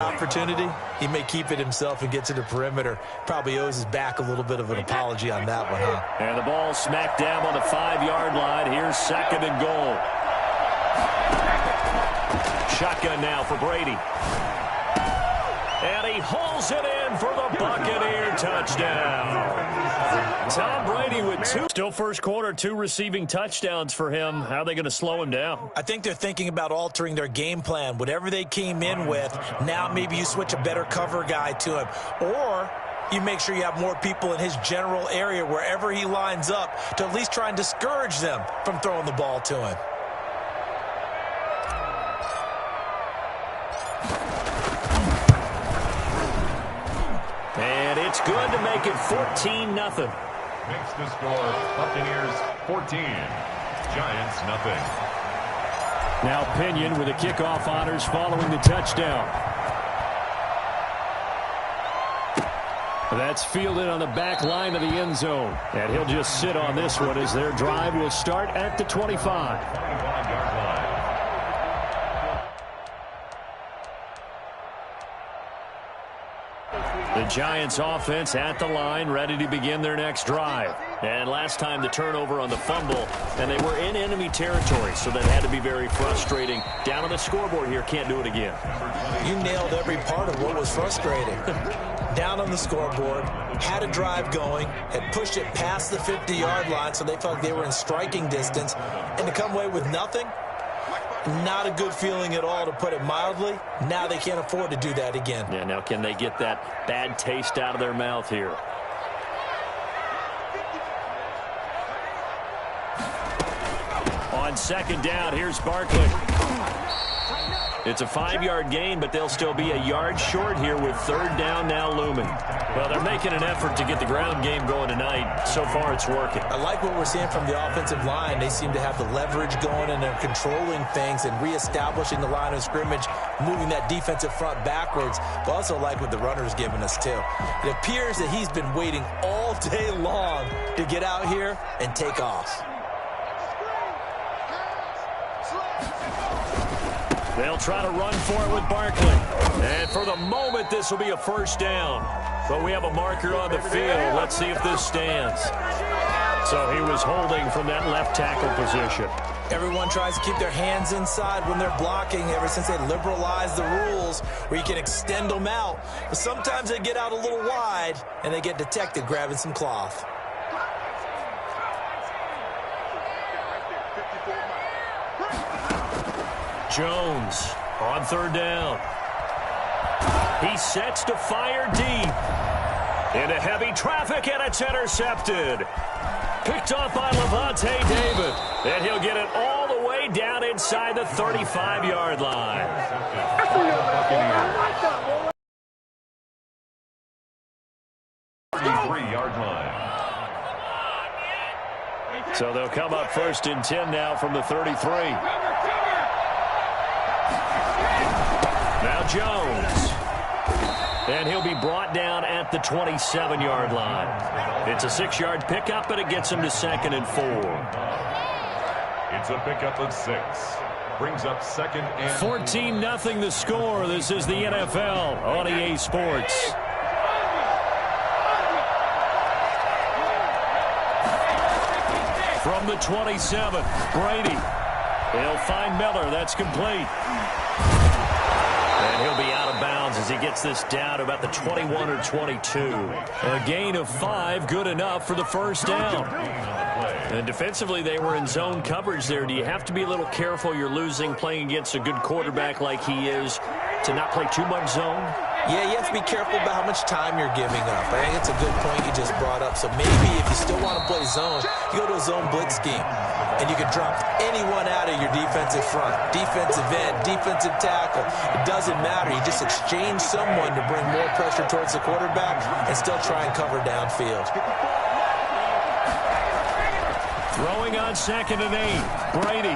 Opportunity, he may keep it himself and get to the perimeter. Probably owes his back a little bit of an apology on that one, huh? And the ball smacked down on the 5-yard line. Here's 2nd and goal. Shotgun now for Brady. And he hauls it in for the Buccaneer touchdown. Tom Brady with 2. Still first quarter, 2 receiving touchdowns for him. How are they going to slow him down? I think they're thinking about altering their game plan. Whatever they came in with, now maybe you switch a better cover guy to him. Or you make sure you have more people in his general area wherever he lines up to at least try and discourage them from throwing the ball to him. And it's good to make it 14-0. Makes the score Buccaneers 14, Giants nothing. Now Pinion with the kickoff honors following the touchdown. That's fielded on the back line of the end zone. And he'll just sit on this one as their drive will start at the 25. 25-yard line. The Giants offense at the line, ready to begin their next drive. And last time the turnover on the fumble, and they were in enemy territory, so that had to be very frustrating. Down on the scoreboard here, can't do it again. You nailed every part of what was frustrating. Down on the scoreboard, had a drive going, had pushed it past the 50-yard line, so they felt like they were in striking distance, and to come away with nothing, not a good feeling at all, to put it mildly. Now they can't afford to do that again. Yeah, now can they get that bad taste out of their mouth here? On 2nd down, here's Barkley. It's a 5-yard gain, but they'll still be a yard short here with 3rd down now looming. Well, they're making an effort to get the ground game going tonight. So far, it's working. I like what we're seeing from the offensive line. They seem to have the leverage going, and they're controlling things and reestablishing the line of scrimmage, moving that defensive front backwards. But also like what the runner's giving us, too. It appears that he's been waiting all day long to get out here and take off. They'll try to run for it with Barkley. And for the moment, this will be a 1st down. But we have a marker on the field. Let's see if this stands. So he was holding from that left tackle position. Everyone tries to keep their hands inside when they're blocking ever since they liberalized the rules where you can extend them out. But sometimes they get out a little wide, and they get detected grabbing some cloth. Jones on 3rd down. He sets to fire deep. Into heavy traffic, and it's intercepted. Picked off by Levante David. And he'll get it all the way down inside the 35-yard line. 33-yard line. So they'll come up 1st and 10 now from the 33. Now Jones. And he'll be brought down at the 27-yard line. It's a 6-yard pickup, but it gets him to 2nd and 4. It's a pickup of 6. Brings up 2nd and 14-0 the score. This is the NFL on EA Sports. From the 27, Brady. He'll find Miller. That's complete. And he'll be out of bounds as he gets this down to about the 21 or 22. A gain of 5, good enough for the 1st down. And defensively, they were in zone coverage there. Do you have to be a little careful? You're losing playing against a good quarterback like he is to not play too much zone? Yeah, you have to be careful about how much time you're giving up. I think it's a good point you just brought up. So maybe if you still want to play zone, you go to a zone blitz scheme. And you can drop anyone out of your defensive front, defensive end, defensive tackle. It doesn't matter. You just exchange someone to bring more pressure towards the quarterback and still try and cover downfield. Throwing on 2nd and 8. Brady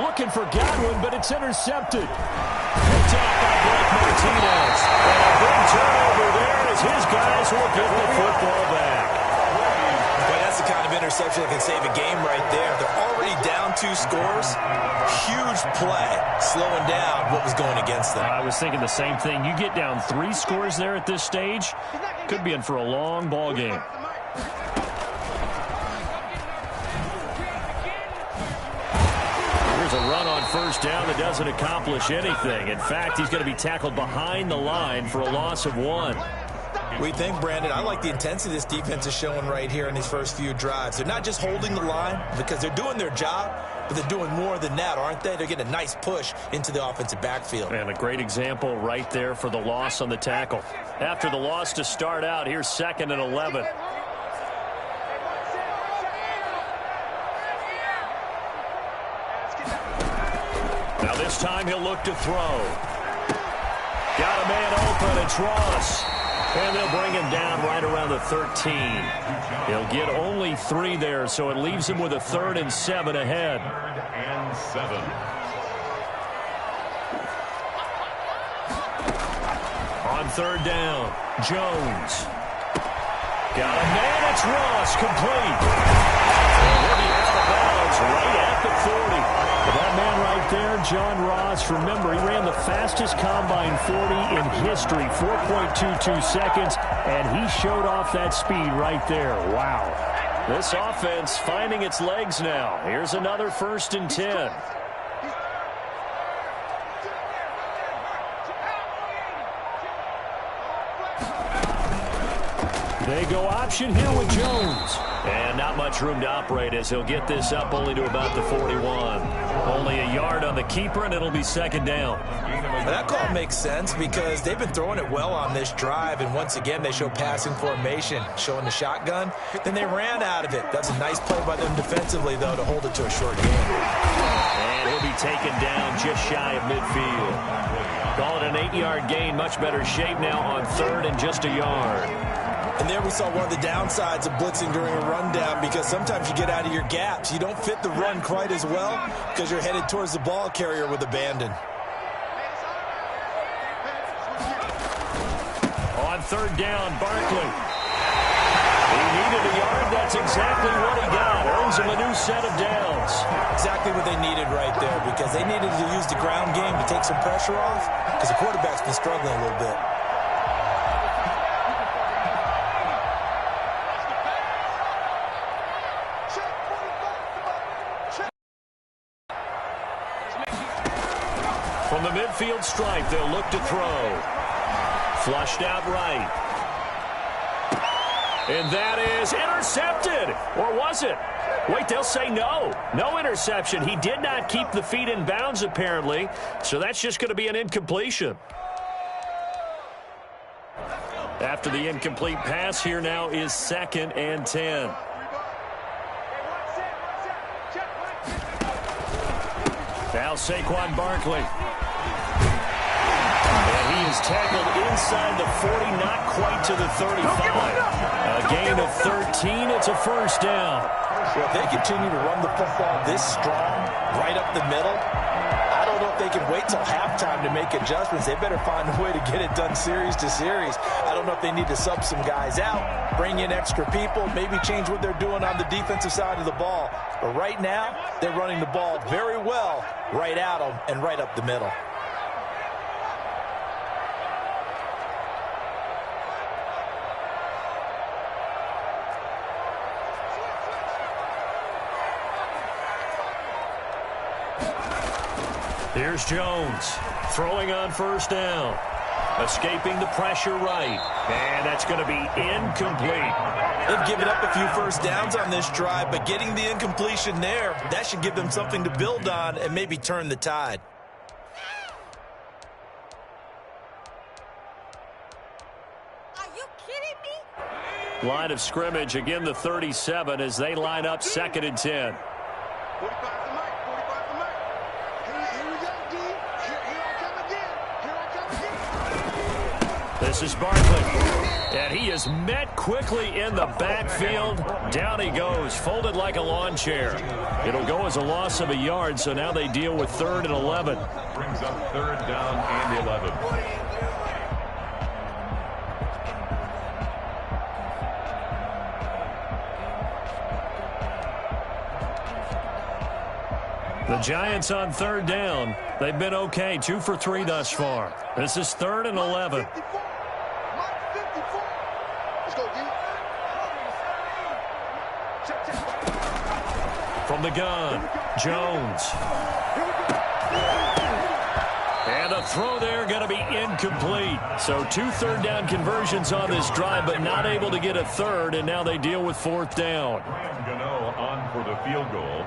looking for Godwin, but it's intercepted. Picked off by Blake Martinez. And a big turnover there as his guys will get the football back. Boy, that's the kind of interception that can save a game right there. They're already down 2 scores, huge play, slowing down what was going against them. I was thinking the same thing. You get down 3 scores there at this stage, could be in for a long ball game. Here's a run on first down that doesn't accomplish anything. In fact, he's going to be tackled behind the line for a loss of 1. We think, Brandon, I like the intensity this defense is showing right here in these first few drives. They're not just holding the line because they're doing their job, but they're doing more than that, aren't they? They're getting a nice push into the offensive backfield. And a great example right there for the loss on the tackle. After the loss to start out, here's 2nd and 11. Now this time he'll look to throw. Got a man open, it's Ross. And they'll bring him down right around the 13. He'll get only 3 there, so it leaves him with a 3rd and 7 ahead. 3rd and 7. On 3rd down, Jones. Got a man, it's Ross, complete. And he'll be out of bounds right at the 40. That man right there, John Ross, remember, he ran the fastest combine 40 in history, 4.22 seconds, and he showed off that speed right there. Wow. This offense finding its legs now. Here's another 1st and 10. They go option here with Jones. And not much room to operate as he'll get this up only to about the 41. Only a yard on the keeper, and it'll be 2nd down. Well, that call makes sense because they've been throwing it well on this drive, and once again they show passing formation, showing the shotgun. Then they ran out of it. That's a nice play by them defensively, though, to hold it to a short game. And he'll be taken down just shy of midfield. Call it an 8-yard gain, much better shape now on 3rd and just a yard. And there we saw one of the downsides of blitzing during a rundown because sometimes you get out of your gaps. You don't fit the run quite as well because you're headed towards the ball carrier with abandon. On 3rd down, Barkley. He needed a yard. That's exactly what he got. Earns him a new set of downs. Exactly what they needed right there because they needed to use the ground game to take some pressure off because the quarterback's been struggling a little bit. From the midfield stripe, they'll look to throw. Flushed out right. And that is intercepted. Or was it? Wait, they'll say no. No interception. He did not keep the feet in bounds, apparently. So that's just going to be an incompletion. After the incomplete pass, here now is 2nd and 10. Now Saquon Barkley. And he is tackled inside the 40, not quite to the 35. A gain of 13. It's a 1st down. Well, if they continue to run the football this strong, right up the middle, I don't know if they can wait till halftime to make adjustments. They better find a way to get it done series to series. I don't know if they need to sub some guys out, bring in extra people, maybe change what they're doing on the defensive side of the ball. But right now, they're running the ball very well right at them and right up the middle. Here's Jones throwing on 1st down. Escaping the pressure right. And that's going to be incomplete. They've given up a few 1st downs on this drive, but getting the incompletion there, that should give them something to build on and maybe turn the tide. Are you kidding me? Line of scrimmage, again the 37 as they line up 2nd and 10. This is Barkley, and he is met quickly in the backfield. Down he goes, folded like a lawn chair. It'll go as a loss of a yard, so now they deal with 3rd and 11. Brings up 3rd down and 11. The Giants on third down. They've been okay, 2 for 3 thus far. This is 3rd and 11. From the gun, Jones. And a throw there going to be incomplete. So 2 third-down conversions on this drive, but not able to get a third, and now they deal with 4th down. Gano on for the field goal.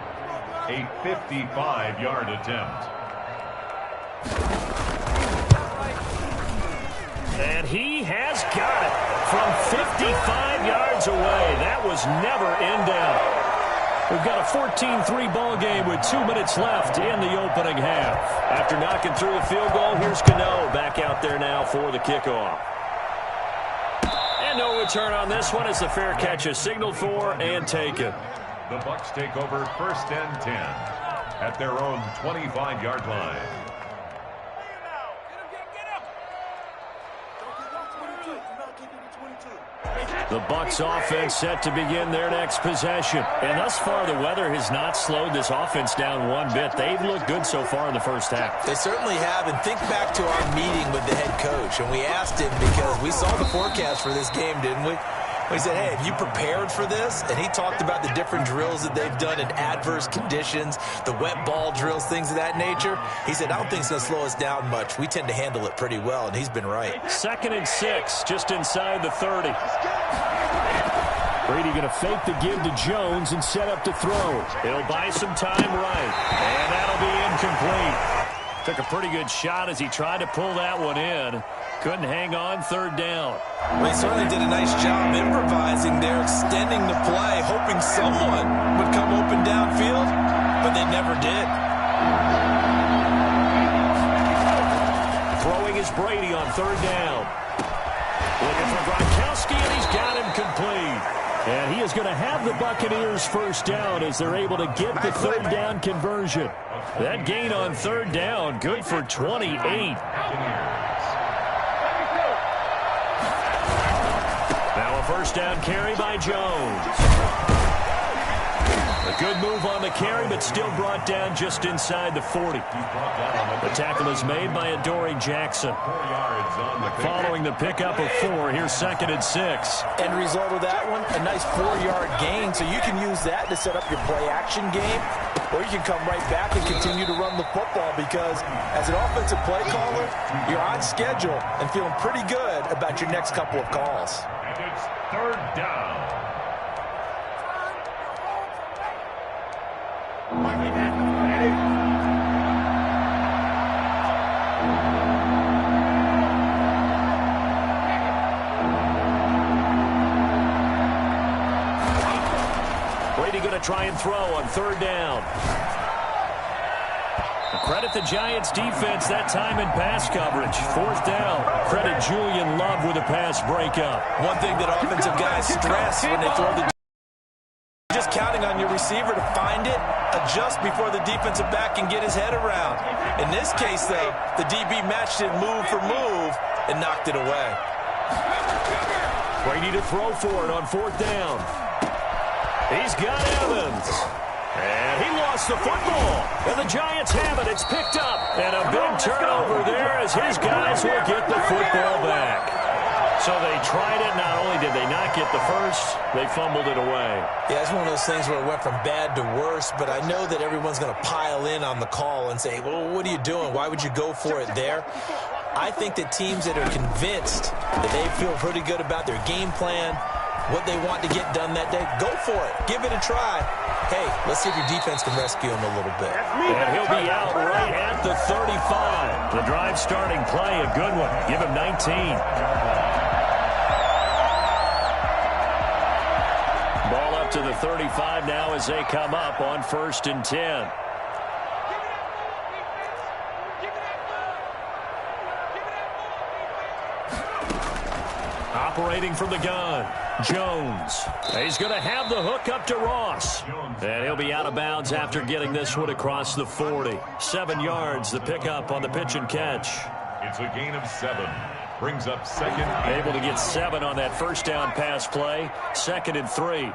A 55-yard attempt. And he has got it from 55 yards away. That was never in doubt. We've got a 14-3 ball game with 2 minutes left in the opening half. After knocking through the field goal, here's Gano back out there now for the kickoff. And no return on this one as the fair catch is signaled for and taken. The Bucs take over 1st and 10 at their own 25-yard line. The Bucs offense set to begin their next possession. And thus far, the weather has not slowed this offense down one bit. They've looked good so far in the first half. They certainly have. And think back to our meeting with the head coach. And we asked him because we saw the forecast for this game, didn't we? We said, hey, have you prepared for this? And he talked about the different drills that they've done in adverse conditions, the wet ball drills, things of that nature. He said, I don't think it's going to slow us down much. We tend to handle it pretty well, and he's been right. 2nd and 6, just inside the 30. Brady going to fake the give to Jones and set up to throw. He'll buy some time right, and that'll be incomplete. Took a pretty good shot as he tried to pull that one in. Couldn't hang on 3rd down. Well, he certainly did a nice job improvising there, extending the play, hoping someone would come open downfield, but they never did. Throwing is Brady on 3rd down. Looking for Gronkowski, and he's got him complete. And he is going to have the Buccaneers 1st down as they're able to get the 3rd down conversion. That gain on 3rd down, good for 28. Now a 1st down carry by Jones. A good move on the carry, but still brought down just inside the 40. The tackle is made by Adoree Jackson. Following the pickup of 4, here's 2nd and 6. End result of that one, a nice 4-yard gain, so you can use that to set up your play-action game, or you can come right back and continue to run the football because as an offensive play caller, you're on schedule and feeling pretty good about your next couple of calls. And it's 3rd down. Brady going to try and throw on 3rd down. Credit the Giants defense that time in pass coverage. 4th down. Credit Julian Love with a pass breakup. One thing that offensive guys stress when they throw the just counting on your receiver to find it, adjust before the defensive back can get his head around. In this case, though, the DB matched it move for move and knocked it away. Brady to throw for it on 4th down. He's got Evans. And he lost the football. And the Giants have it. It's picked up. And a big turnover there as his guys will get the football back. So they tried it. Not only did they not get the first, they fumbled it away. Yeah, it's one of those things where it went from bad to worse, but I know that everyone's going to pile in on the call and say, well, what are you doing? Why would you go for it there? I think that teams that are convinced that they feel pretty good about their game plan, what they want to get done that day, go for it. Give it a try. Hey, let's see if your defense can rescue him a little bit. And he'll be out right at the 35. The drive starting play, a good one. Give him 19. Ball up to the 35 now as they come up on 1st and 10. Operating from the gun, Jones. He's going to have the hook up to Ross. And he'll be out of bounds after getting this one across the 40. 7 yards, the pickup on the pitch and catch. It's a gain of 7. Brings up 2nd. Able to get 7 on that 1st down pass play. 2nd and 3.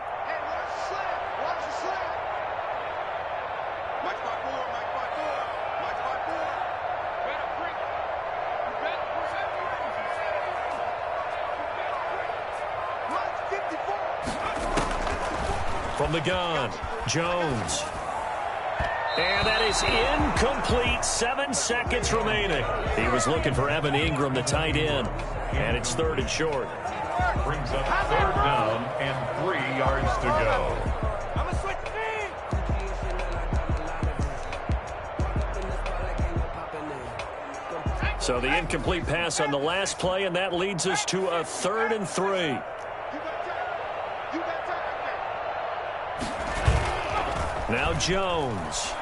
From the gun, Jones. And that is incomplete. 7 seconds remaining. He was looking for Evan Ingram, the tight end. And it's 3rd and short. Brings up 3rd down and 3 yards to go. So the incomplete pass on the last play, and that leads us to a 3rd and 3. Now Jones.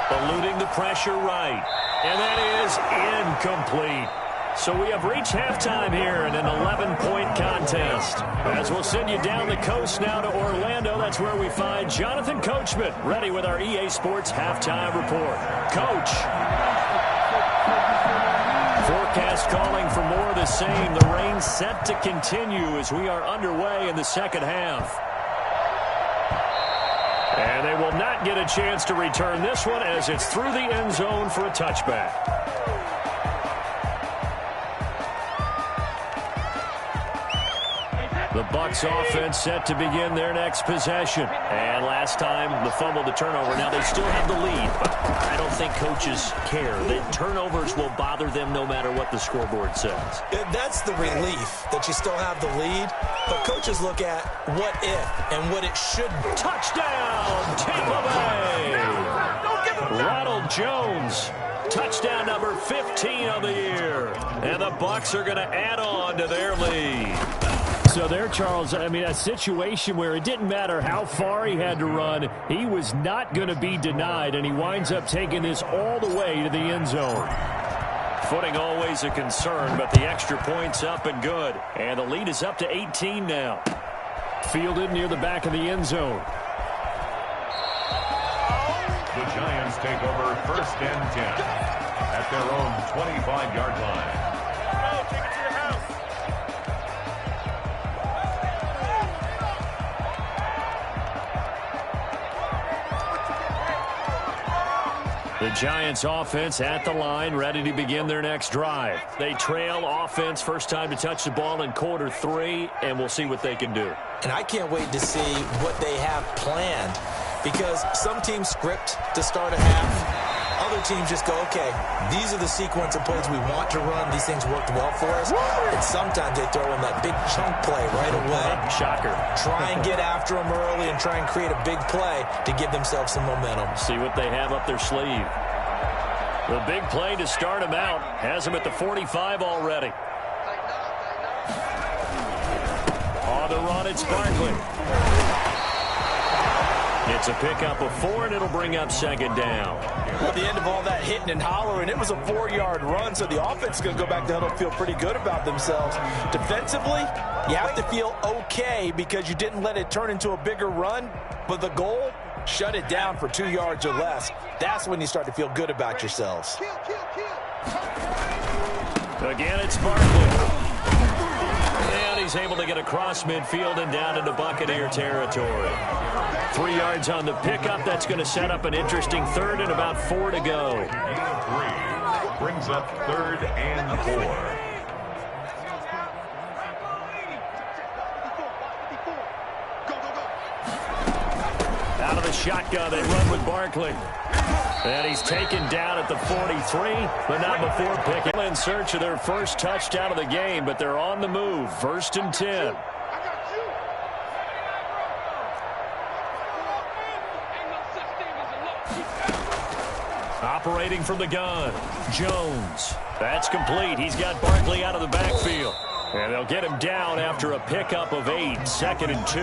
Eluding the pressure right. And that is incomplete. So we have reached halftime here in an 11-point contest. As we'll send you down the coast now to Orlando, that's where we find Jonathan Coachman, ready with our EA Sports halftime report. Coach. Forecast calling for more of the same. The rain set to continue as we are underway in the second half. And they will not get a chance to return this one as it's through the end zone for a touchback. The Bucs offense set to begin their next possession. And last time, the fumble, the turnover. Now they still have the lead, but I don't think coaches care. The turnovers will bother them no matter what the scoreboard says. That's the relief that you still have the lead. But coaches look at what if and what it should be. Touchdown, Tampa Bay! Ronald Jones. Touchdown number 15 of the year. And the Bucs are going to add on to their lead. So there, Charles, I mean, a situation where it didn't matter how far he had to run, he was not going to be denied, and he winds up taking this all the way to the end zone. Footing always a concern, but the extra point's up and good. And the lead is up to 18 now. Fielded near the back of the end zone. The Giants take over 1st and 10 at their own 25-yard line. The Giants offense at the line, ready to begin their next drive. They trail offense, first time to touch the ball in quarter 3, and we'll see what they can do. And I can't wait to see what they have planned, because some teams script to start a half. Other teams just go, okay, these are the sequence of plays we want to run. These things worked well for us. And sometimes they throw in that big chunk play right away. Shocker. Try and get after them early and try and create a big play to give themselves some momentum. See what they have up their sleeve. The big play to start them out has them at the 45 already. On the run, it's Barkley. It's a pickup of 4, and it'll bring up 2nd down. At the end of all that hitting and hollering, it was a 4-yard run, so the offense is going to go back to huddle and feel pretty good about themselves. Defensively, you have to feel okay because you didn't let it turn into a bigger run, but the goal, shut it down for 2 yards or less. That's when you start to feel good about yourselves. Again, it's Barkley. And he's able to get across midfield and down into Buccaneer territory. 3 yards on the pickup. That's going to set up an interesting 3rd and about 4 to go. 3 brings up 3rd and 4. Out of the shotgun, they run with Barkley. And he's taken down at the 43, but not before picking. In search of their first touchdown of the game, but they're on the move. 1st and 10. Operating from the gun, Jones. That's complete. He's got Barkley out of the backfield. And they'll get him down after a pickup of 8, 2nd and 2.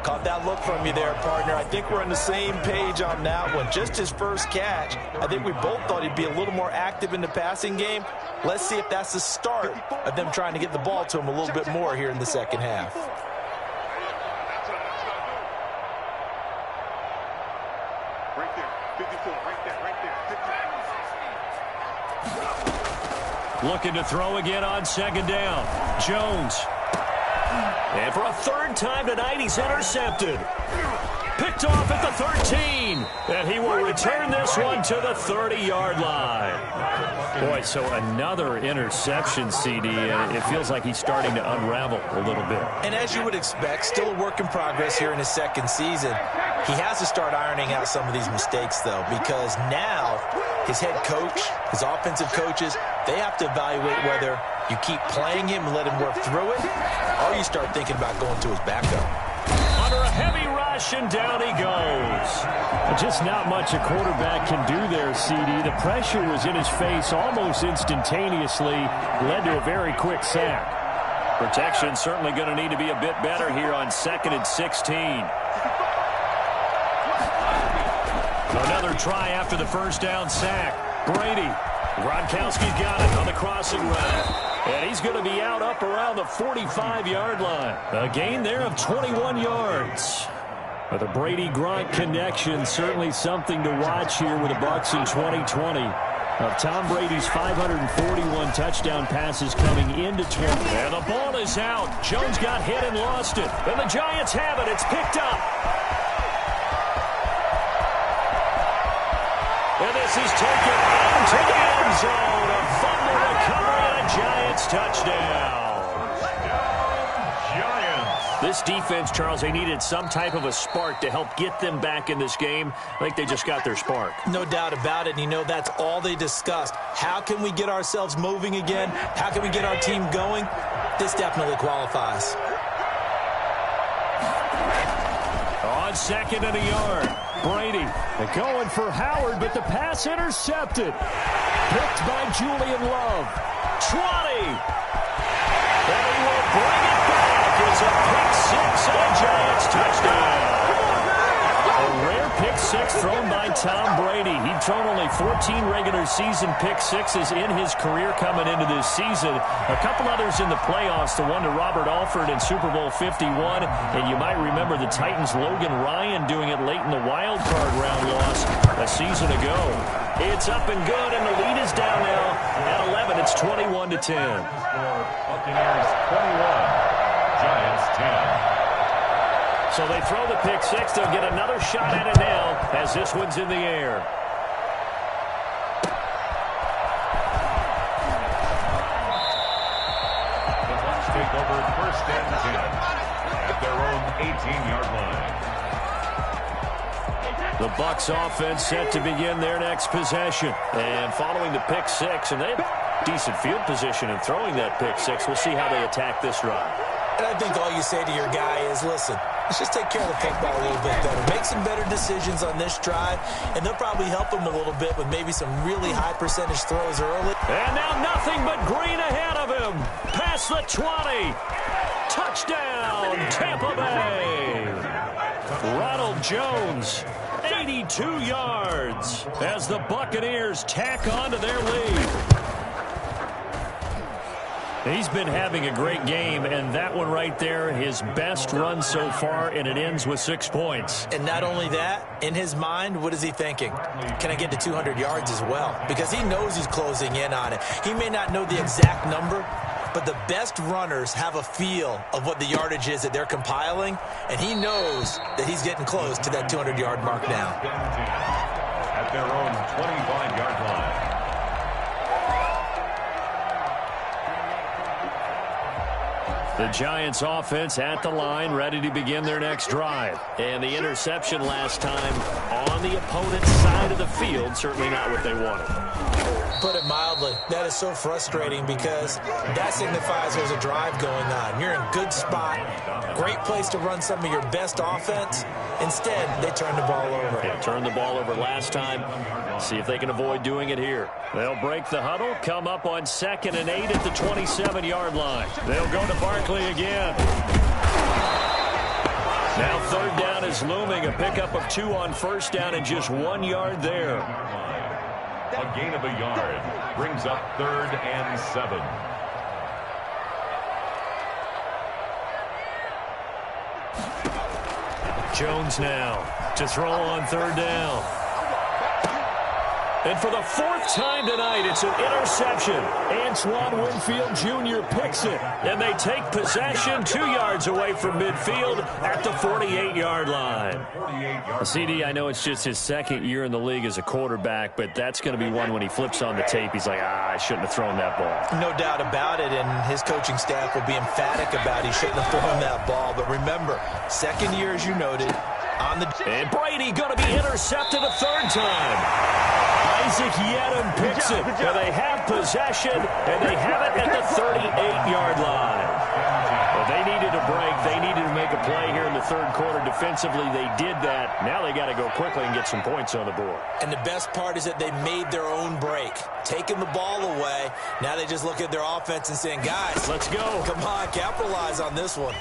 Caught that look from you there, partner. I think we're on the same page on that one. Just his first catch. I think we both thought he'd be a little more active in the passing game. Let's see if that's the start of them trying to get the ball to him a little bit more here in the second half. Right there, 54, right there, right there. Looking to throw again on 2nd down. Jones. And for a 3rd time tonight, he's intercepted. Picked off at the 13. And he will return this one to the 30-yard line. Boy, so another interception, CD, and it feels like he's starting to unravel a little bit. And as you would expect, still a work in progress here in his second season. He has to start ironing out some of these mistakes, though, because now his head coach, his offensive coaches, they have to evaluate whether you keep playing him and let him work through it, or you start thinking about going to his backup. Under a heavy rush, and down he goes. Just not much a quarterback can do there, CD. The pressure was in his face almost instantaneously, led to a very quick sack. Protection certainly going to need to be a bit better here on 2nd and 16. Another try after the first down sack. Brady. Gronkowski's got it on the crossing route. And he's going to be out up around the 45-yard line. A gain there of 21 yards. But the Brady-Gronk connection, certainly something to watch here with the Bucs in 2020. Of Tom Brady's 541 touchdown passes coming into 20. And the ball is out. Jones got hit and lost it. And the Giants have it. It's picked up. And this is taken into the end zone. A fumble recovery and a Giants touchdown. Giants. This defense, Charles, they needed some type of a spark to help get them back in this game. I think they just got their spark. No doubt about it. And you know, that's all they discussed. How can we get ourselves moving again? How can we get our team going? This definitely qualifies. On 2nd and a yard. Brady going for Howard, but the pass intercepted. Picked by Julian Love. 20. And he will bring it back. It's a pick six and a Giants touchdown. A rare pick six thrown by Tom Brady. He'd thrown only 14 regular season pick sixes in his career coming into this season. A couple others in the playoffs, the one to Robert Alford in Super Bowl 51. And you might remember the Titans' Logan Ryan doing it late in the wild card round loss a season ago. It's up and good, and the lead is down now at 11. It's 21-10. Buccaneers 21, Giants 10. So they throw the pick six. They'll get another shot at it now as this one's in the air. The Bucs take over 1st and 10 at their own 18-yard line. The Bucs offense set to begin their next possession. And following the pick six, and they have decent field position in throwing that pick six. We'll see how they attack this drive. And I think all you say to your guy is, listen, let's just take care of the football a little bit better. Make some better decisions on this drive, and they'll probably help him a little bit with maybe some really high percentage throws early. And now nothing but green ahead of him. Past the 20. Touchdown, Tampa Bay. Ronald Jones, 82 yards as the Buccaneers tack on to their lead. He's been having a great game, and that one right there, his best run so far, and it ends with 6 points. And not only that, in his mind, what is he thinking? Can I get to 200 yards as well? Because he knows he's closing in on it. He may not know the exact number, but the best runners have a feel of what the yardage is that they're compiling, and he knows that he's getting close to that 200-yard mark now. At their own 25-yard line. The Giants offense at the line, ready to begin their next drive. And the interception last time on the opponent's side of the field, certainly not what they wanted. Put it mildly, that is so frustrating because that signifies there's a drive going on. You're in a good spot, great place to run some of your best offense. Instead, they turn the ball over. Yeah, turned the ball over last time. See if they can avoid doing it here. They'll break the huddle, come up on 2nd and 8 at the 27-yard line. They'll go to Barkley again. Now 3rd down is looming. A pickup of 2 on 1st down and just 1 yard there. A gain of a yard brings up 3rd and 7. Jones now to throw on 3rd down. And for the fourth time tonight, it's an interception. Antoine Winfield Jr. picks it. And they take possession 2 yards away from midfield at the 48-yard line. CD, I know it's just his second year in the league as a quarterback, but that's going to be one when he flips on the tape. He's like, I shouldn't have thrown that ball. No doubt about it, and his coaching staff will be emphatic about he shouldn't have thrown that ball. But remember, second year, as you noted, and Brady going to be intercepted a third time. Isaac Yedem picks it. And they have possession, and they have it at the 38-yard line. Well, they needed a break. They needed to make a play here in the third quarter. Defensively, they did that. Now they got to go quickly and get some points on the board. And the best part is that they made their own break, taking the ball away. Now they just look at their offense and saying, guys, let's go. Come on, capitalize on this one.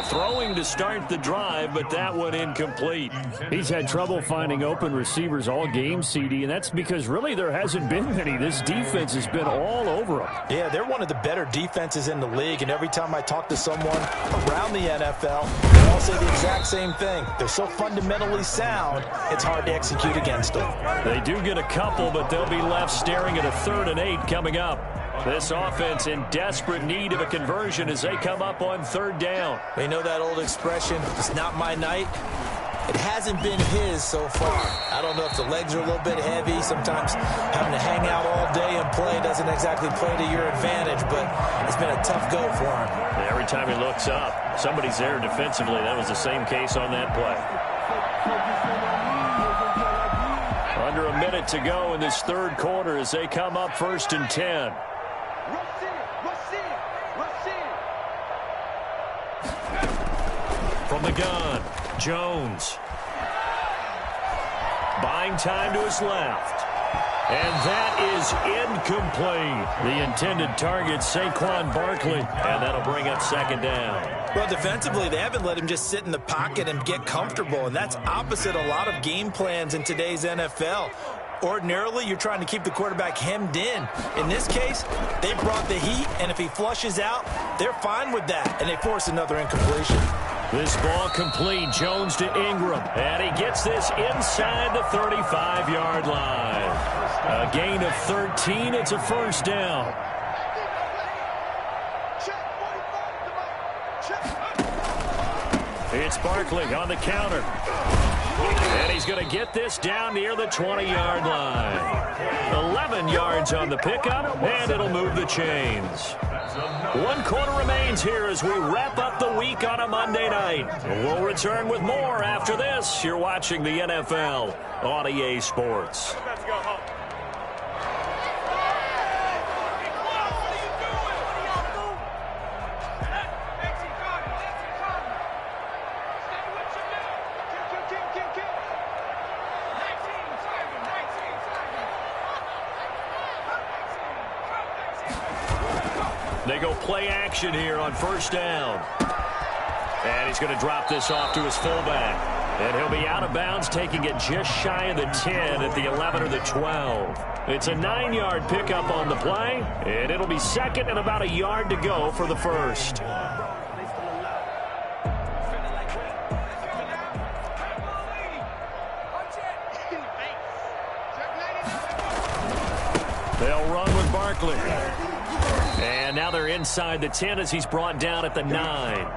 Throwing to start the drive, but that one incomplete. He's had trouble finding open receivers all game, CD, and that's because really there hasn't been any. This defense has been all over them. Yeah, they're one of the better defenses in the league, and every time I talk to someone around the NFL, they all say the exact same thing. They're so fundamentally sound, it's hard to execute against them. They do get a couple, but they'll be left staring at a 3rd and 8 coming up. This offense in desperate need of a conversion as they come up on 3rd down. We know that old expression, it's not my night. It hasn't been his so far. I don't know if the legs are a little bit heavy. Sometimes having to hang out all day and play doesn't exactly play to your advantage, but it's been a tough go for him. Every time he looks up, somebody's there defensively. That was the same case on that play. Under a minute to go in this third quarter as they come up 1st and 10. From the gun, Jones. Buying time to his left. And that is incomplete. The intended target, Saquon Barkley. And that'll bring up 2nd down. Well, defensively, they haven't let him just sit in the pocket and get comfortable, and that's opposite a lot of game plans in today's NFL. Ordinarily, you're trying to keep the quarterback hemmed in. In this case, they brought the heat, and if he flushes out, they're fine with that, and they force another incompletion. This ball complete. Jones to Ingram, and he gets this inside the 35-yard line. A gain of 13. It's a 1st down. It's Barkley on the counter. And he's going to get this down near the 20-yard line. 11 yards on the pickup, and it'll move the chains. 1 quarter remains here as we wrap up the week on a Monday night. We'll return with more after this. You're watching the NFL on EA Sports. They go play action here on 1st down. And he's going to drop this off to his fullback. And he'll be out of bounds, taking it just shy of the 10 at the 11 or the 12. It's a 9-yard pickup on the play, and it'll be 2nd and about a yard to go for the 1st. They'll run with Barkley. And now they're inside the 10 as he's brought down at the 9.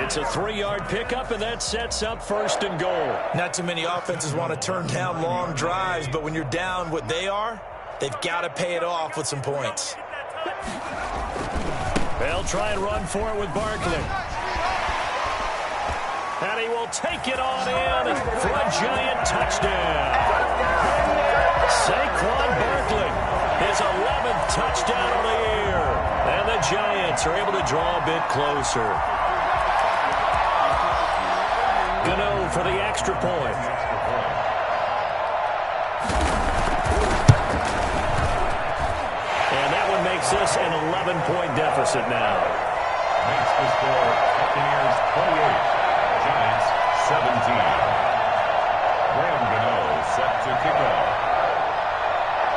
It's a 3-yard pickup, and that sets up 1st and goal. Not too many offenses want to turn down long drives, but when you're down what they are, they've got to pay it off with some points. They'll try and run for it with Barkley. And he will take it on in for a giant touchdown. Saquon Barkley, his 11th touchdown of the year. And the Giants are able to draw a bit closer. Gano for the extra point. And that one makes this an 11-point deficit now. Makes the score Buccaneers 28, Giants 17. Graham Gano set to kick off.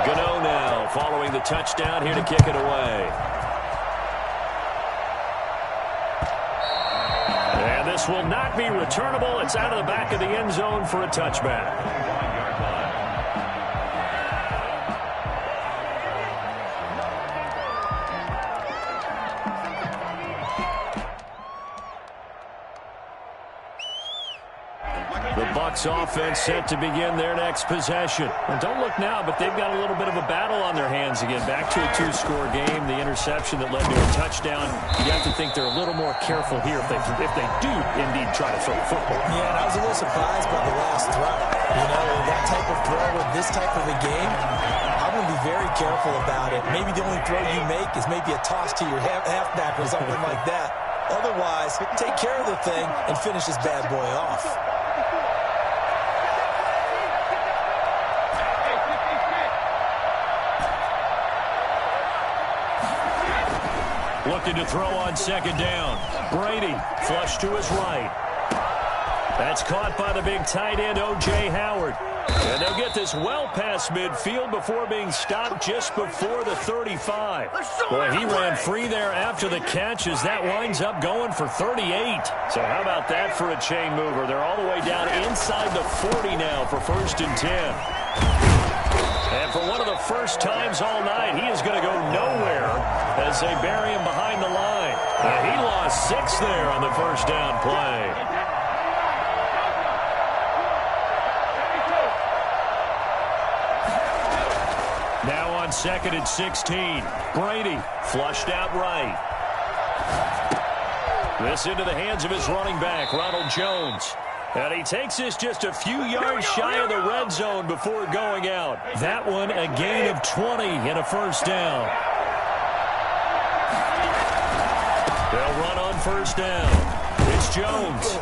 Gano now following the touchdown here to kick it away. And This will not be returnable. It's out of the back of the end zone for a touchback. The Bucs offense set to begin their next possession. And don't look now, but they've got a little bit of a battle on their hands again. Back to a two-score game. The interception that led to a touchdown. You have to think they're a little more careful here if they do indeed try to throw the football. Yeah, and I was a little surprised by the last throw. You know, that type of throw with this type of a game, I'm going to be very careful about it. Maybe the only throw you make is maybe a toss to your halfback or something like that. Otherwise, take care of the thing and finish this bad boy off. Looking to throw on second down. Brady flush to his right. That's caught by the big tight end, O.J. Howard. And they'll get this well past midfield before being stopped just before the 35. Boy, he ran free there after the catch as that winds up going for 38. So how about that for a chain mover? They're all the way down inside the 40 now for 1st and 10. And for one of the first times all night, he is going to go nowhere as they bury him behind the line. And he lost 6 there on the first down play. Now on 2nd and 16, Brady flushed out right. This into the hands of his running back, Ronald Jones. And he takes this just a few yards shy of the red zone before going out. That one a gain of 20 and a first down. They'll run on first down. It's Jones.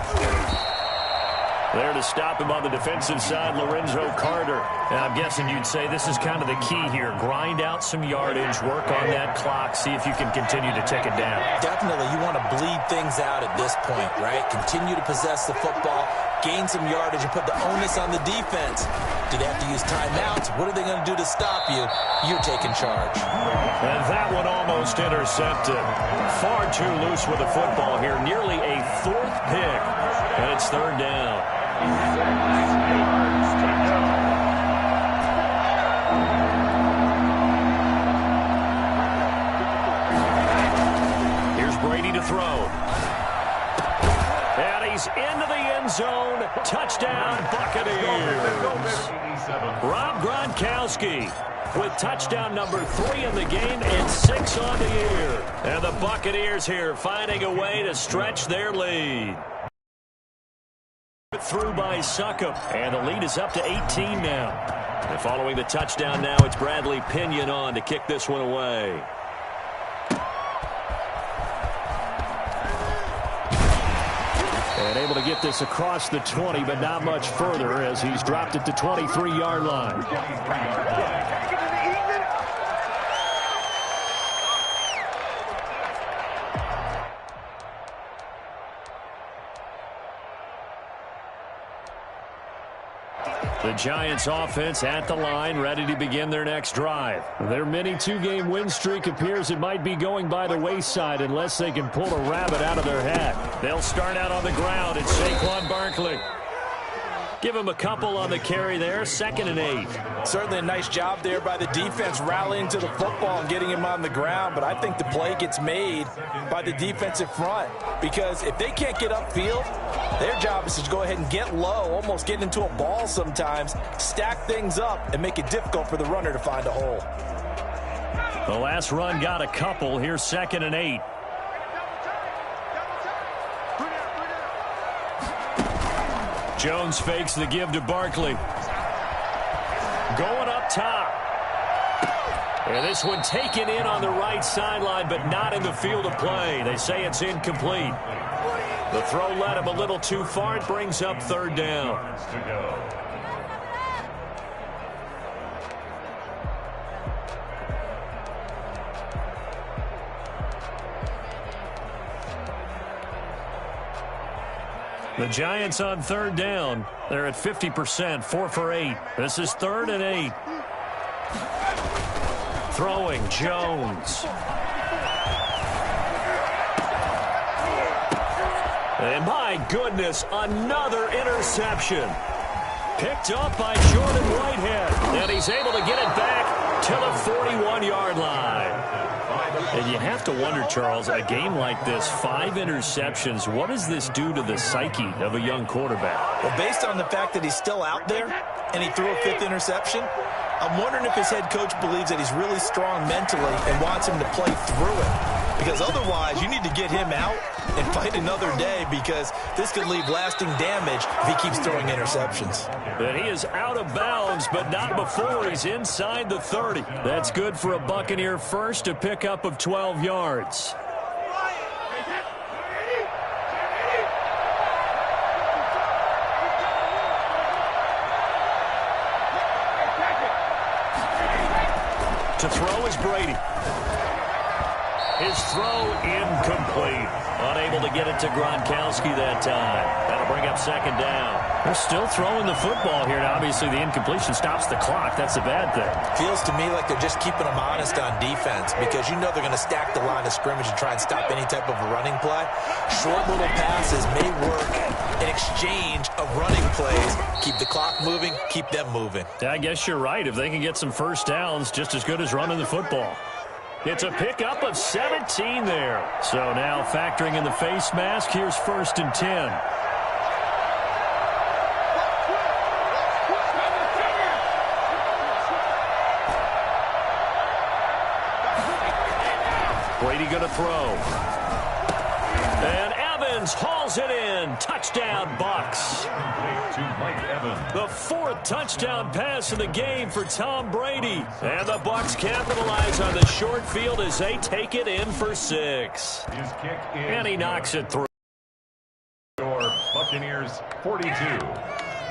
There to stop him on the defensive side, Lorenzo Carter. And I'm guessing you'd say this is kind of the key here. Grind out some yardage, work on that clock, see if you can continue to take it down. Definitely. You want to bleed things out at this point, right? Continue to possess the football, gain some yardage, and put the onus on the defense. Do they have to use timeouts? What are they going to do to stop you? You're taking charge. And that one almost intercepted. Far too loose with the football here. Nearly a 4th pick. And it's 3rd down. Here's Brady to throw. And he's into the end zone. Touchdown, Buccaneers. Rob Gronkowski with touchdown number 3 in the game and 6 on the year. And the Buccaneers here finding a way to stretch their lead. Through by Succop, and the lead is up to 18 now. And following the touchdown now, it's Bradley Pinion on to kick this one away. And able to get this across the 20, but not much further as he's dropped it to 23-yard line. The Giants offense at the line, ready to begin their next drive. Their mini 2-game win streak appears it might be going by the wayside unless they can pull a rabbit out of their hat. They'll start out on the ground. It's Saquon Barkley. Give him a couple on the carry there, 2nd and 8. Certainly a nice job there by the defense rallying to the football and getting him on the ground, but I think the play gets made by the defensive front because if they can't get upfield, their job is to go ahead and get low, almost get into a ball sometimes, stack things up, and make it difficult for the runner to find a hole. The last run got a couple. Here's 2nd and 8. Jones fakes the give to Barkley. Going up top. And this one taken in on the right sideline, but not in the field of play. They say it's incomplete. The throw led him a little too far. It brings up 3rd down. The Giants on 3rd down. They're at 50%, 4 for 8. This is 3rd and 8. Throwing Jones. And my goodness, another interception. Picked up by Jordan Whitehead. And he's able to get it back to the 41-yard line. And you have to wonder, Charles, a game like this, 5 interceptions, what does this do to the psyche of a young quarterback? Well, based on the fact that he's still out there and he threw a 5th interception, I'm wondering if his head coach believes that he's really strong mentally and wants him to play through it. Because otherwise, you need to get him out and fight another day, because this could leave lasting damage if he keeps throwing interceptions. And he is out of bounds, but not before he's inside the 30. That's good for a Buccaneer first, a pickup of 12 yards. To throw is Brady. His throw incomplete. Unable to get it to Gronkowski that time. That'll bring up 2nd down. They're still throwing the football here, and obviously the incompletion stops the clock. That's a bad thing. Feels to me like they're just keeping them honest on defense, because you know they're going to stack the line of scrimmage and try and stop any type of a running play. Short little passes may work in exchange of running plays. Keep the clock moving, keep them moving. I guess you're right. If they can get some first downs, just as good as running the football. It's a pickup of 17 there. So now factoring in the face mask, here's 1st and 10. Brady going to throw. And Evans hauls it in. Touchdown, Bucs. To Mike Evans. The 4th touchdown pass of the game for Tom Brady. And the Bucs capitalize on the short field as they take it in for 6. His kick is And he knocks it through. Buccaneers 42,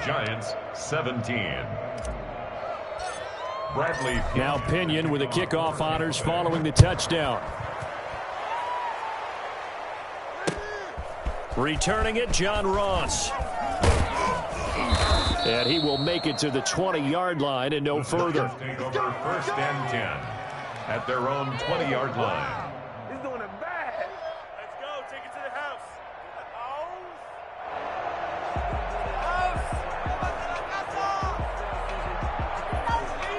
Giants 17. Bradley. Now Pinion with the kickoff honors following the touchdown. Returning it, John Ross. And he will make it to the 20-yard line and no further. Take over 1st and 10 at their own 20-yard line. He's doing it bad. Let's go. Take it to the house.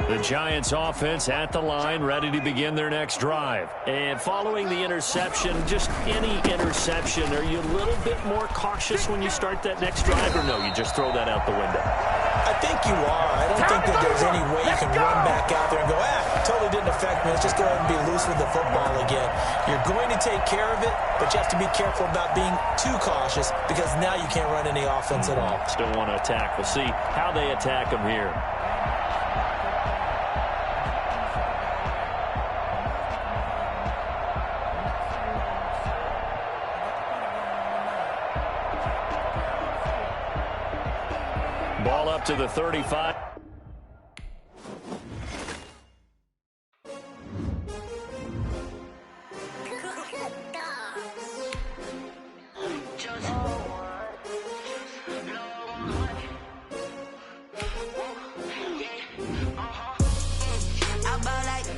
The Giants offense at the line, ready to begin their next drive. And following the interception, just any interception, are you a little bit more cautious when you start that next drive, or no, you just throw that out the window? I think you are. I don't think that there's any way you can run back out there and go, totally didn't affect me. Let's just go ahead and be loose with the football again. You're going to take care of it, but you have to be careful about being too cautious, because now you can't run any offense at all. Still want to attack. We'll see how they attack them here. Ball up to the 35.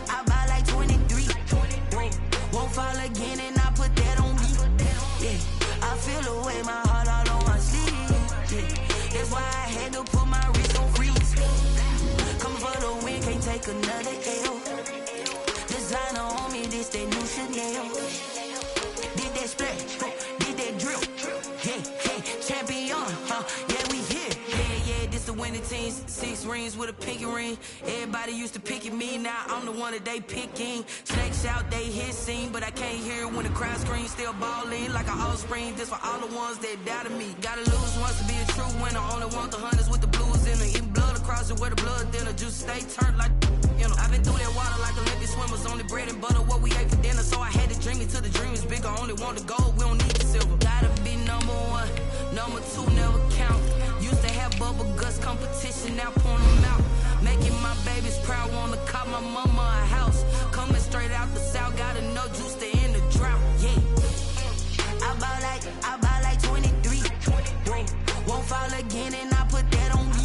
I buy like 23. Won't fall again, and I put that on me. Yeah, I feel the way, my heart all on my sleeve. Yeah. That's why I had to put my wrist on freeze. Coming for the win, can't take another L. Designer on me, this that new Chanel. Did that splash, did that drill. Yeah, champion, yeah, we here. Yeah, this the winning teams. 6 rings with a pinky ring. Everybody used to pick at me, now I'm the one that they picking. Snakes out, they hit scene, but I can't hear it when the crowd screams. Still ballin' like an offspring. This for all the ones that doubted me. Gotta lose once to be a true winner. Only want the hunters with the blues in it. Eating blood across it where the blood thinner. Juice stay turned like, you know. I've been through that water like Olympic swimmers. Only bread and butter, what we ate for dinner. So I had to dream it till the dream is bigger. Only want the gold, we don't need the silver. Gotta be number 1, number 2 never count. Used to have bubble guts competition, now pouring them out. Making my babies proud, wanna call my mama a house. Coming straight out the south, gotta know juice to end the drought. Yeah, I buy like 23. Won't fall again, and I put that on me.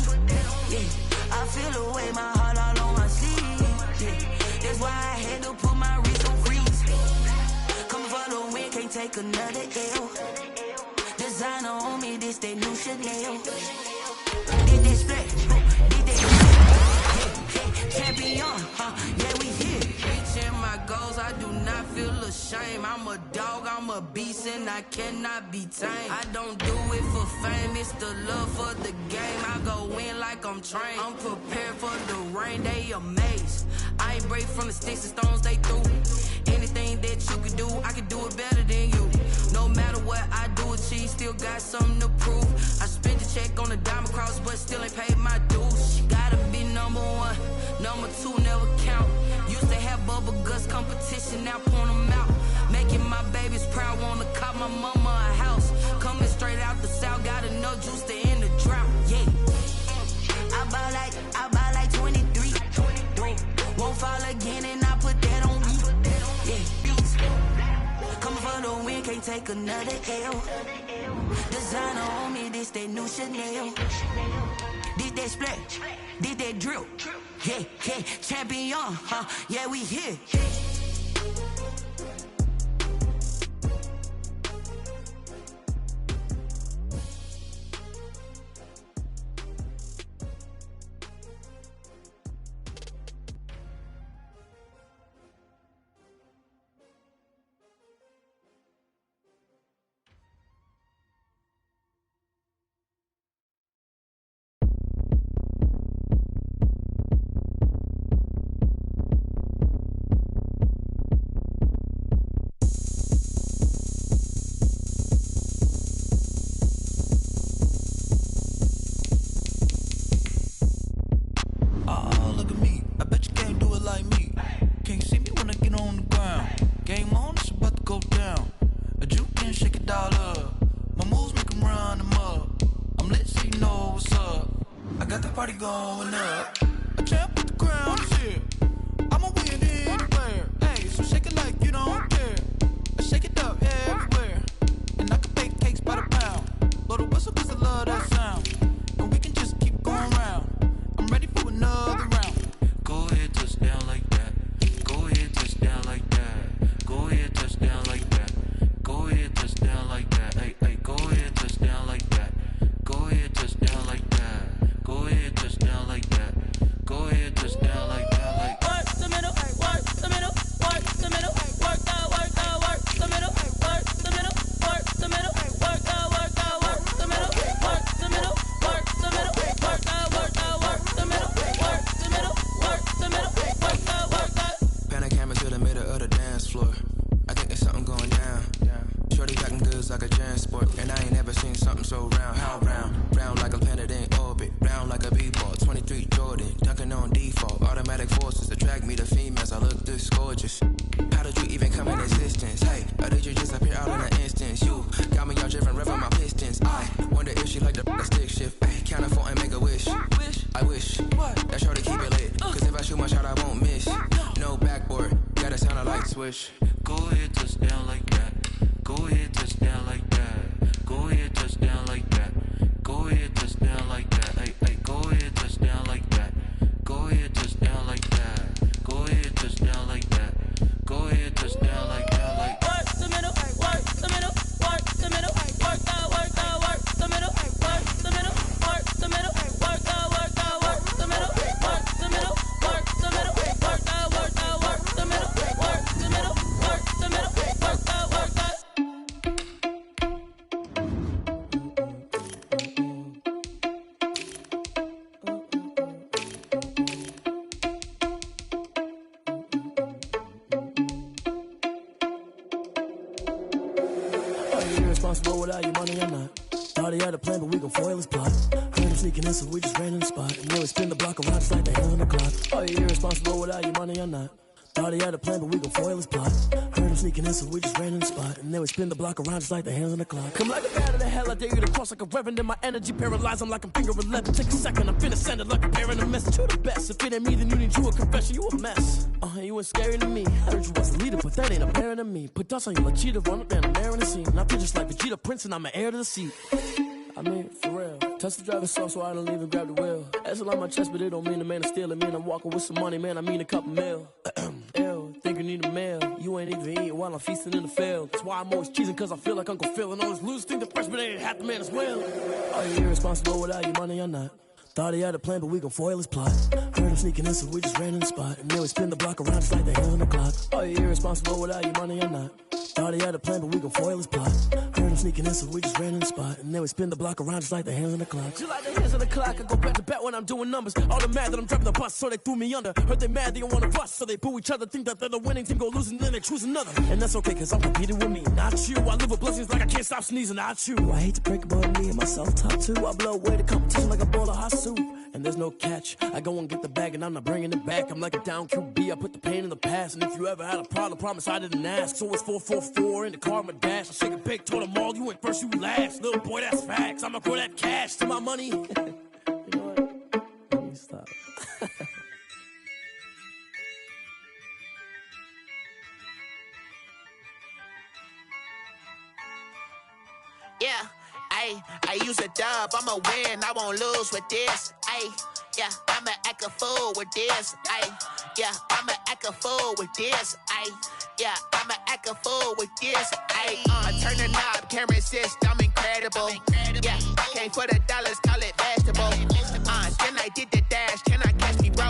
Yeah, I feel the way, my heart all on my sleeve. Yeah, that's why I had to put my wrist on freeze. Coming for the win, can't take another L. Designer on me, this that new Chanel. Did that split, did that champion, yeah, we here. Reaching my goals, I do not feel ashamed. I'm a dog, I'm a beast, and I cannot be tamed. I don't do it for fame, it's the love for the game. I go in like I'm trained. I'm prepared for the rain, they amazed. I ain't break from the sticks and stones they threw. Anything that you can do, I can do it better than you. No matter what I do achieve, still got something to prove. I spent the check on the diamond cross, but still ain't paid my dues. She gotta be number one, number two never count. Used to have bubble guts competition, now point them out. Making my babies proud, wanna cop my mama a house. Coming straight out the south, got enough juice to end the drought. Yeah, I buy like 23. Won't fall again, and I put that on me. Yeah, coming for the win, can't take another L. Designer on me, this that new Chanel. Did that split, did that drill. Yeah, champion, yeah, we here. Going up, a champ with the crown is here. I'ma win anywhere. Hey, so shake it like you don't care. I shake it up everywhere. And I can bake cakes by the pound. Blow the whistle 'cause I love that sound. And we can just keep going round. I'm ready for another round. Go ahead, touch down like that. Go ahead, touch down like that. Go ahead, touch down like that. Go ahead, touch down like that. Hey, go ahead, touch down like that. Go ahead, touch down like that. Go ahead, touch down like that. Go ahead, touch down like that. Like work the middle, work the middle, work the middle, work the middle, work the middle, work the middle, work the middle, work the middle, work the middle, work the middle, work the middle, work the middle, work the. Pan a camera to the middle of the dance floor. I think there's something going down. Shorty packing goods like a transport, and I ain't never seen something so round. How round? Round like a planet in orbit, round like a b-ball. 23 Jordan, dunking on default. Automatic forces attract me to females. I look this gorgeous. How did you even come in existence? Hey, or did you just appear out in an instance? You got me all driven, revving my pistons. I wonder if she like the stick shift. Hey, count a 4 and make a wish. I wish that shorty keep it lit. 'Cause if I shoot my shot, I won't miss. No backboard, gotta sound a light switch. Go ahead, touch down like that. Go ahead, touch down like that. Go ahead, touch down like that. Go ahead, touch down like that. Hey, go ahead, touch down like that. Go ahead, touch down like that. Go ahead, touch down like that. Go ahead, touch down like that. Like work the middle, work the middle, work the middle, work the middle, work the middle, work the middle, work the middle, work the middle, work the middle, work the middle, work the middle, work the middle, work the middle, work the middle, work the. Irresponsible without your money or not. Thought he had a plan, but we gon' foil his plot. Heard him sneaking in, so we just ran in the spot. And now we spin the block around just like the hands on the clock. Are you irresponsible without your money or not? Thought he had a plan, but we gon' foil his plot. Heard him sneaking in, so we just ran in the spot. And then we spin the block around just like the hands on the clock. Come like a bat of the hell, I dare you to cross like a reverend. In my energy paralyzed, I'm like I'm finger 11. Take a second, I'm finna send it like I'm bearing a message to the best. If it ain't me, then you need you a confession, you a mess. You ain't scary to me. I heard you was a leader, but that ain't apparent to me. Put dust on you like cheetah, run up and I'm there in the scene. And I feel just like Vegeta Prince and I'm an heir to the seat. I mean, for real. Touch the driver's soft so I don't even grab the wheel. That's on my chest, but it don't mean the man is stealing. Man, I'm walking with some money, man, I mean a couple mil. Ew, thinking need a meal. You ain't even eating while I'm feasting in the field. That's why I'm always cheesing, cause I feel like Uncle Phil. And all those losers think the freshman ain't half the man as well. Are you irresponsible without your money or not? Thought he had a plan, but we gon' foil his plot. Heard him sneaking in, so we just ran in the spot. And then we spin the block around just like the hand on the clock. Are you irresponsible without your money or not? Thought he had a plan, but we gon' foil his plot. Heard him sneaking in, so we just ran in the spot. And then we spin the block around just like the hands on the clock. Just like the hands on the clock, I go back to back when I'm doing numbers. All the mad that I'm driving the bus, so they threw me under. Heard they mad, they don't wanna bust, so they boo each other. Think that they're the winning team, go losing, then they choose another. And that's okay, cause I'm competing with me, not you. I live with blessings like I can't stop sneezing, not you. I hate to break about me and my self-talk too. I blow away the competition like a bowl of hot soup. And there's no catch. I go and get the bag and I'm not bringing it back. I'm like a down QB, I put the pain in the past. And if you ever had a problem, promise I didn't ask. So it's 444 in the car, my dash. I shake a big, told them all, you went first, you last. Little boy, that's facts. I'ma throw that cash to my money. You know what? Let me stop. Yeah, I use a dub, I'ma win, I won't lose with this. Yeah, I'ma act a fool with this. Yeah, I'ma act a fool with this. Yeah, I'ma act a fool with this. Turn the knob, camera assist, I'm incredible. Yeah, came for the dollars, call it vegetable. Then I did the dash, can I catch me, bro?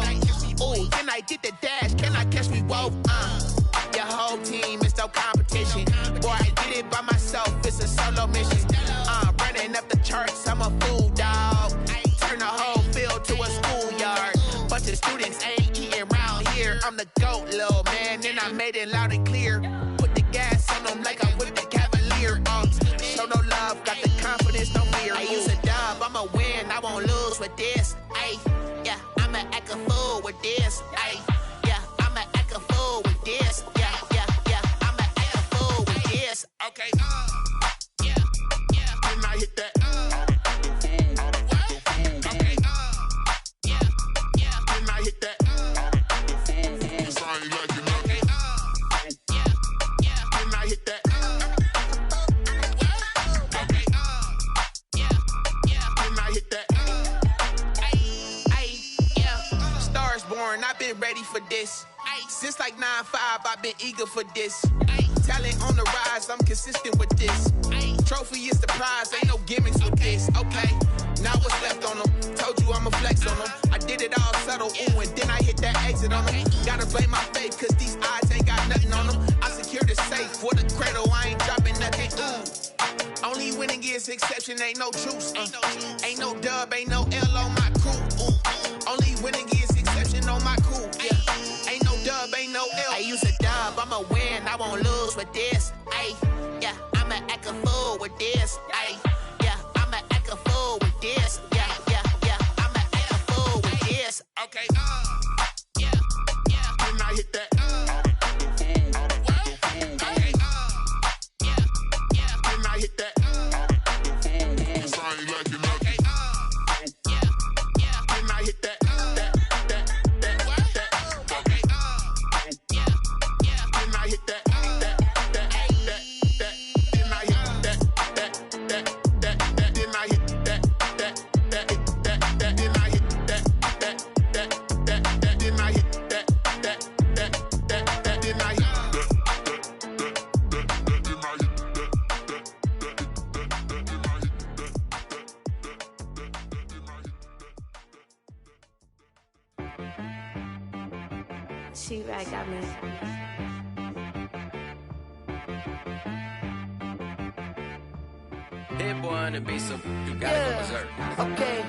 Ooh, then I did the dash, can I catch me, whoa? Your whole team is no competition. Boy, I did it by myself, it's a solo mission. Running up the charts, I'm a fool, dog. Turn the whole field to a schoolyard. Bunch of students ain't eating round here. I'm the GOAT, little man, and I made it loud and clear. Put the gas on them like I'm with the Cavalier. Show no love, got the confidence, no fear. I use a dub, I'ma win, I won't lose with this. Yeah, I'ma act a fool with this. Yeah, I'ma act a fool with this. Yeah, I'ma act a fool with this. Okay, yeah, and I hit that. Okay, yeah, and I hit that. Cause I ain't like it. Okay, yeah, and I hit that. Okay, yeah, and I hit that. Yeah, Stars born, I've been ready for this. Since like 9-5, I've been eager for this. Talent on the rise, I'm consistent with this. Trophy is the prize, ain't no gimmicks with this. Okay, now what's left on them? Told you I'ma flex on them. I did it all subtle, ooh, and then I hit that exit on them. Gotta blame my faith, cause these odds ain't got nothing on them. I secured the safe for the cradle, I ain't dropping nothing, ooh. Only winning is exception, ain't no truce. Ain't no dub, ain't no L on my crew, ooh. Only winning is exception on my crew, yeah. Ain't no dub, ain't no L. I use a dub, I'ma win, I won't lose with this. Yeah, I'ma act a fool with this. Yeah, I'ma act a fool with this. Yeah, I'ma act a fool with this. Okay, yeah, and I hit that. Okay, yeah, and I hit that. Cause I ain't like it. Okay, yeah, and I hit that. She-Rag got me. Hit boy on the beat, so you gotta go berserk. Okay.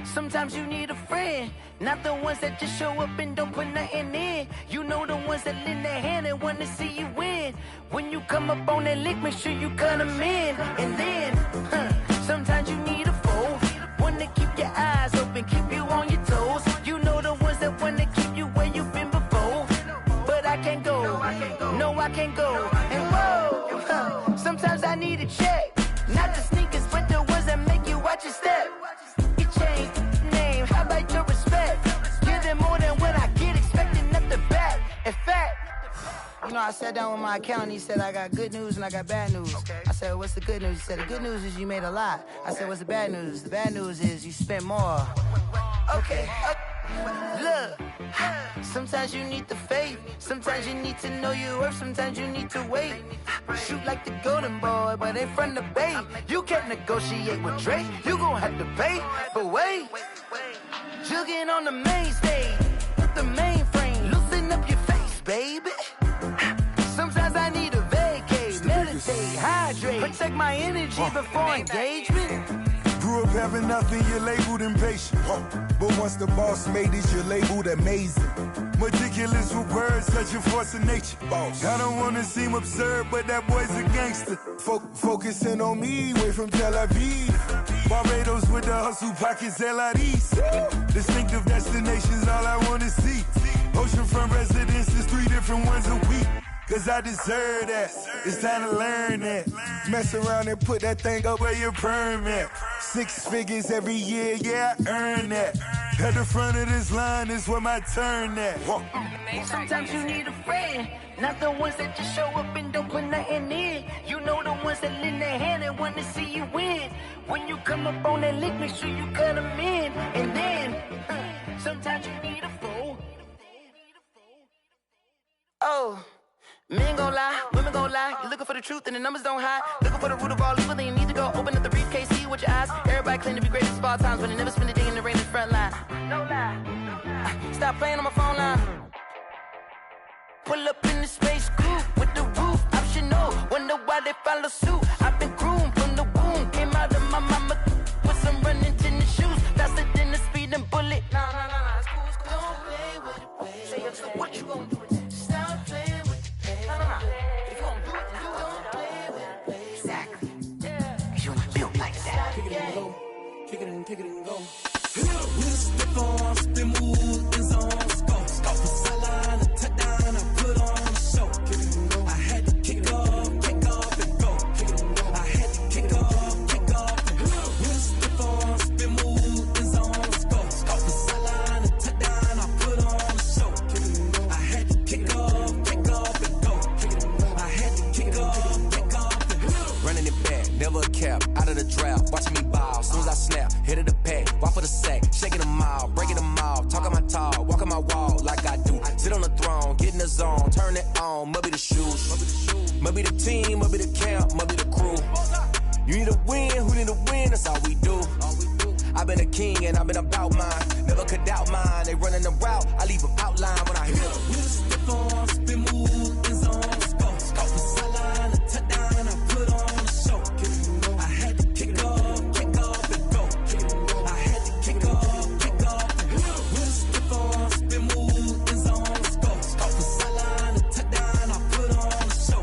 Sometimes you need a friend, not the ones that just show up and don't put nothing in. You know the ones that lend their hand and want to see you win. When you come up on that lick, make sure you cut them in. And then, sometimes you need a foe, one to keep your eyes open, keep you on your toes. You know the ones that want to keep you where you've been before. But I can't go, no I can't go. And whoa, sometimes I need a check. Not the sneakers, but the ones that make you watch your step. You change name, how about your respect? Give them more than what I get, expecting nothing back. In fact, you know, I sat down with my accountant, he said I got good news and I got bad news. I said, what's the good news? He said, the good news is you made a lot. I said, what's the bad news? The bad news is you spent more. Okay. Look, Look, sometimes you need the faith. Sometimes you need to know your worth. Sometimes you need to wait. Shoot like the golden boy, but in front of Bay. You can't negotiate with Drake. You gon' have to pay. But wait, jugging on the main stage with the mainframe. Loosen up your face, baby. Sometimes I need a vacate, meditate, hydrate, protect my energy before engagement. Grew up having nothing, you're labeled impatient. But once the boss made it, you're labeled amazing. Meticulous with words, such a force of nature. I don't wanna seem absurd, but that boy's a gangster. Focusing on me, way from Tel Aviv. Barbados with the hustle pockets, LIDs. Distinctive destinations, all I wanna see. Oceanfront residences, 3 different ones a week. Cause I deserve that, it's time to learn that. Mess around and put that thing up where your perm at. 6 figures every year, yeah, I earn that. At the front of this line is where my turn at. Sometimes you need a friend, not the ones that just show up and don't put nothing in. You know the ones that lend their hand and want to see you win. When you come up on that lick, make sure you cut them in. And then, sometimes you need a fool. Oh. Men gon' lie, women gon' lie. You're looking for the truth and the numbers don't hide. Looking for the root of all evil, then you need to go open up the briefcase, see with your eyes. Everybody claim to be greatest of all times, but they never spend a day in the rain in the front line. No lie. Stop playing on my phone line. Pull up in the space coupe with the roof optional. Wonder why they follow suit. I've been groomed from the womb. Came out of my mama with some running tennis shoes. Faster than the speeding bullet. Nah, it's cool, it's cool. Don't play with it, baby. Say it, so what you gon' do? Stop playing with it. If you don't do it, then you don't play with it, baby. Exactly. Cause you're not built like that. Kick it and go. Kick it and go. Step on, spin, move, is on, go. From sideline to touchdown, I put on a show. I had to kick off and go. I had to kick off and go. Step on, spin, move, is on, go. From sideline to touchdown, I put on a show. I had to kick off and go. I had to kick off and go. Running it back, never a cap, out of the drought, watching me ball. Soon as I snap, hit of the pack, walk for the sack, shaking them all, breaking them all, talking my talk, walking my wall like I do. Sit on the throne, get in the zone, turn it on, must be the shoes, must be the team, must be the camp, must be the crew. You need a win, who need a win, that's all we do. I've been a king and I've been about mine, never could doubt mine. They running the route, I leave them outline when I hear them. Step on, spin, move, is on, go. From sideline to touchdown, I put on a show. I had to kick off and go. I had to kick off and go. Step on, spin, move, is on, go. From sideline to touchdown, I put on a show.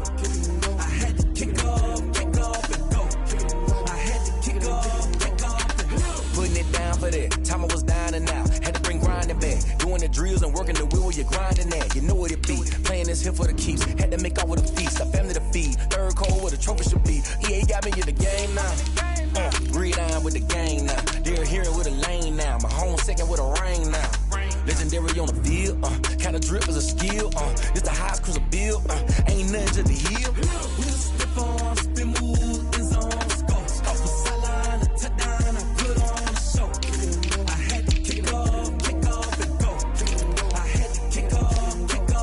I had to kick off and go. I had to kick off and go. Putting it down for that, time I was down and out, had to bring grinding back, doing the drills and working the wheel where you're grinding at, you know what it be, playing this here for the keeps, had to make out with a feast, a family to feed, third cold where the trophy should be, EA got me in the game now, read on with the gang now, they're hearing with a lane now, my home second with a rain now, legendary on the field, kind of drip is a skill, it's the highest cruiser bill, ain't nothing to the hill. Step on, spin, move, is on, go. From sideline to touchdown, I put on a show. I had to kick off and go. I had to kick off and go.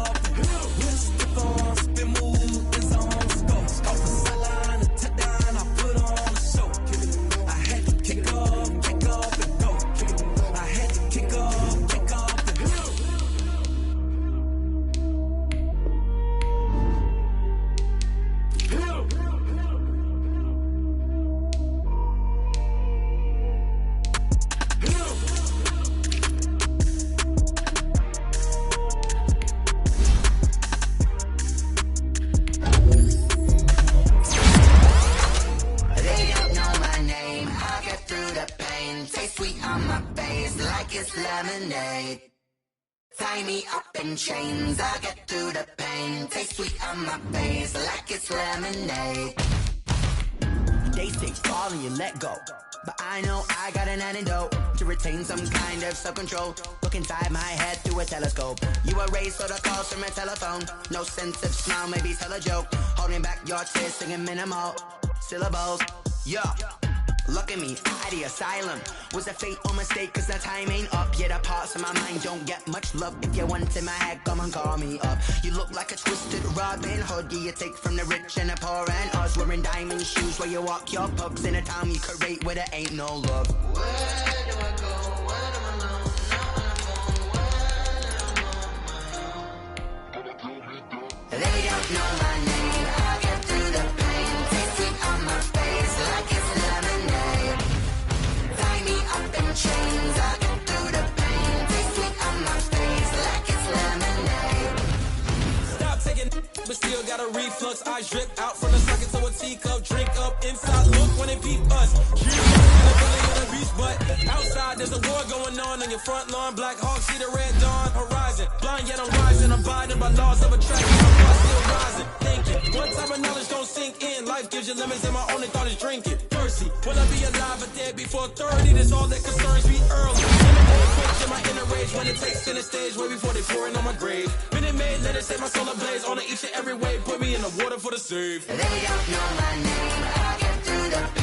Step on, spin, move, is on, go. From sideline to touchdown, I put on a show. I had to kick off and go. I had to kick off and go. They don't know my name. I get through the pain. Taste sweet on my face like it's lemonade. Tie me up in chains. I get through the pain. Taste sweet on my face like it's lemonade. They say fall and you let go, but I know I got an antidote to retain some kind of self-control. Look inside my head through a telescope. You erase all the calls from a telephone. No sense of smile, maybe tell a joke. Holding back your tears, singing minimal syllables. Yeah. Look at me, out the asylum. Was a fate or mistake, cause the time ain't up. Yeah, the parts of my mind don't get much love. If you want in my head, come and call me up. You look like a twisted Robin Hood. Yeah, you take from the rich and the poor and us. Wearing diamond shoes where you walk your pugs in a town you create where there ain't no love. Where do I go? Where do I know? They don't know my name. I get through the pain. Taste it on my face like it's lemonade. Tie me up in chains. I get through the pain. Taste it on my face like it's lemonade. Stop taking, but still got a reflux. Eyes drip out from the socket to a teacup. Drink up inside. Look when they peep us. But outside there's a war going on in your front lawn. Black Hawk see the red dawn horizon. Blind yet I'm rising, abiding by laws of attraction. I'm still rising, thinking. One type of knowledge don't sink in. Life gives you limits and my only thought is drinking. Mercy, will I be alive or dead before 30? That's all that concerns me early. In my inner rage when it takes center stage way before they pouring on my grave. Minute Maid, let it set my soul ablaze. On each and every way, put me in the water for the save. They don't know my name. I get through the